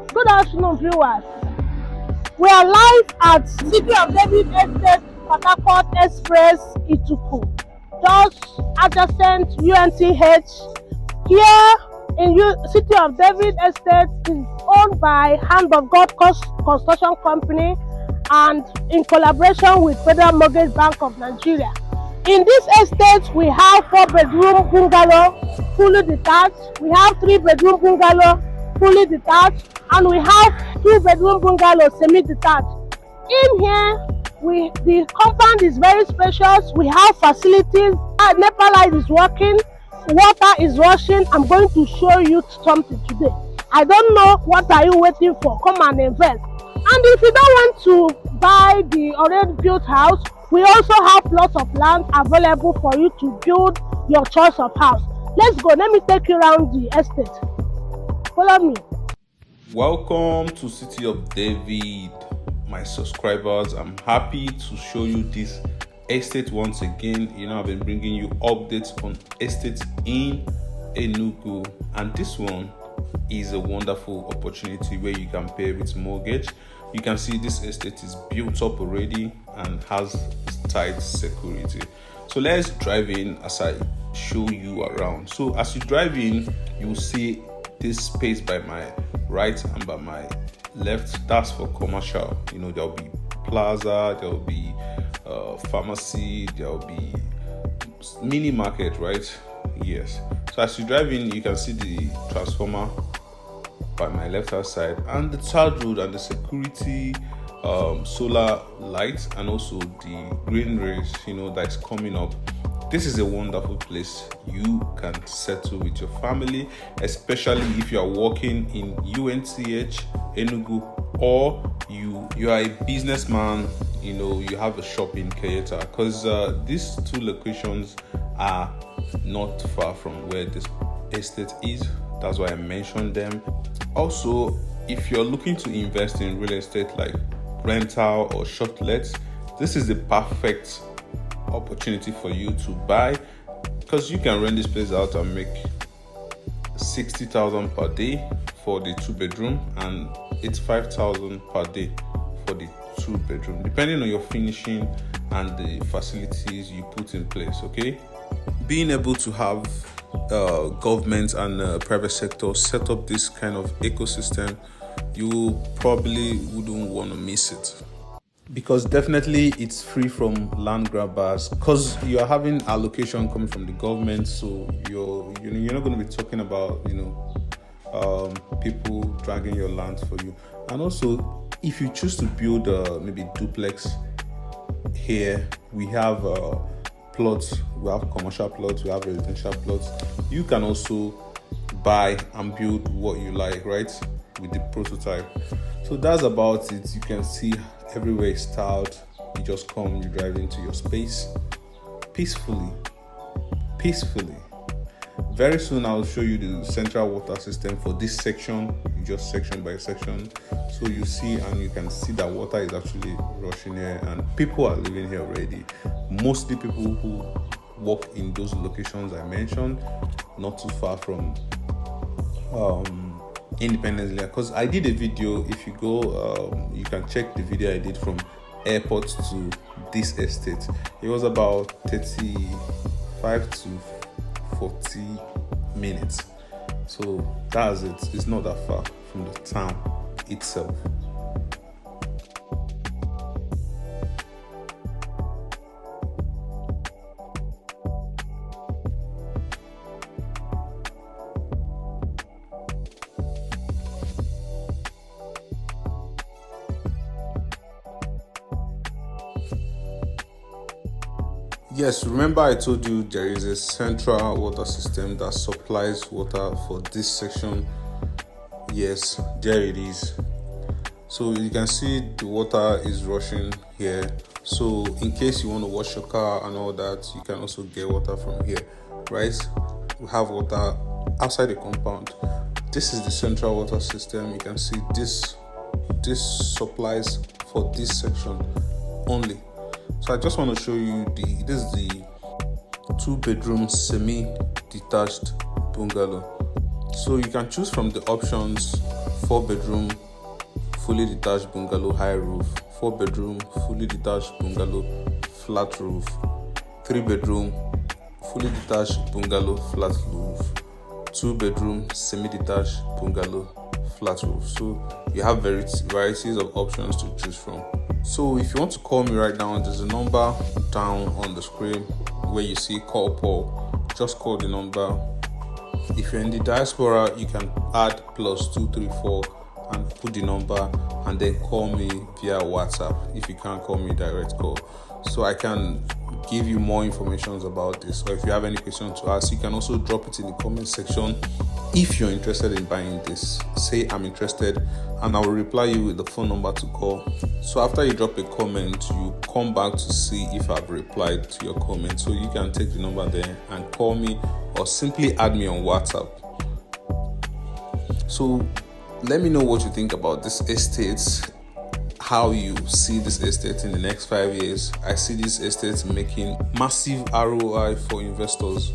Good afternoon, viewers. We are live at City of David Estate Port Harcourt Express Ituku, just adjacent UNTH. Here in City of David Estate is owned by Hand of God Construction Company and in collaboration with Federal Mortgage Bank of Nigeria. In this estate, we have 4-bedroom bungalow, fully detached. We have 3-bedroom bungalow, fully detached, and we have 2-bedroom bungalow, semi-detached. In here, the compound is very spacious. We have facilities. NEPA light is working. Water is rushing. I'm going to show you something today. I don't know what are you waiting for. Come and invest. And if you don't want to buy the already built house, we also have plots of land available for you to build your choice of house. Let's go. Let me take you around the estate. Follow me. Welcome to City of David, my subscribers. I'm happy to show you this estate once again. I've been bringing you updates on estates in Enugu, and this one is a wonderful opportunity where you can pay with mortgage. You can see this estate is built up already and has tight security. So let's drive in as I show you around. So as you drive in, you will see this space by my right and by my left. That's for commercial. There'll be plaza, there'll be pharmacy, there'll be mini market, right? Yes. So as you drive in, you can see the transformer by my left hand side and the third road and the security solar lights and also the green rays that is coming up. This is a wonderful place you can settle with your family, especially if you are working in UNTH Enugu, or you are a businessman, you have a shop in Kayeta, because these two locations are not far from where this estate is. That's why I mentioned them. Also, if you're looking to invest in real estate like rental or short lets, this is the perfect opportunity for you to buy, because you can rent this place out and make 60,000 per day for the 2-bedroom and it's 5,000 per day for the 2-bedroom, depending on your finishing and the facilities you put in place. Okay, being able to have government and private sector set up this kind of ecosystem, you probably wouldn't want to miss it, because definitely it's free from land grabbers, because you are having allocation coming from the government. So you're not going to be talking about people dragging your land for you. And also, if you choose to build maybe duplex here, we have plots, we have commercial plots, we have residential plots. You can also buy and build what you like, right, with the prototype. So that's about it. You can see everywhere is styled. You just come, you drive into your space peacefully. Very soon I'll show you the central water system for this section. You just section by section, so you see, and you can see that water is actually rushing here and people are living here already. Mostly people who work in those locations I mentioned, not too far from Independence, because I did a video. If you go, you can check the video I did from airport to this estate. It was about 35 to 40 minutes. So that's it. It's not that far from the town itself. Yes, remember I told you there is a central water system that supplies water for this section. Yes, there it is. So you can see the water is rushing here. So in case you want to wash your car and all that, you can also get water from here, right? We have water outside the compound. This is the central water system. You can see this supplies for this section only. So I just want to show you this is the 2-bedroom semi-detached bungalow. So you can choose from the options 4-bedroom fully detached bungalow high roof, 4-bedroom fully detached bungalow flat roof, 3-bedroom fully detached bungalow flat roof, 2-bedroom semi-detached bungalow flat roof. So you have varieties of options to choose from. So if you want to call me right now, there's a number down on the screen where you see call Paul. Just call the number. If you're in the diaspora, you can add +234 and put the number and then call me via WhatsApp if you can't call me direct call, so I can give you more information about this. Or if you have any questions to ask, you can also drop it in the comment section. If you're interested in buying this, say I'm interested, and I will reply you with the phone number to call. So after you drop a comment, you come back to see if I've replied to your comment. So you can take the number there and call me, or simply add me on WhatsApp. So let me know what you think about this estate, how you see this estate in the next 5 years. I see this estate making massive ROI for investors.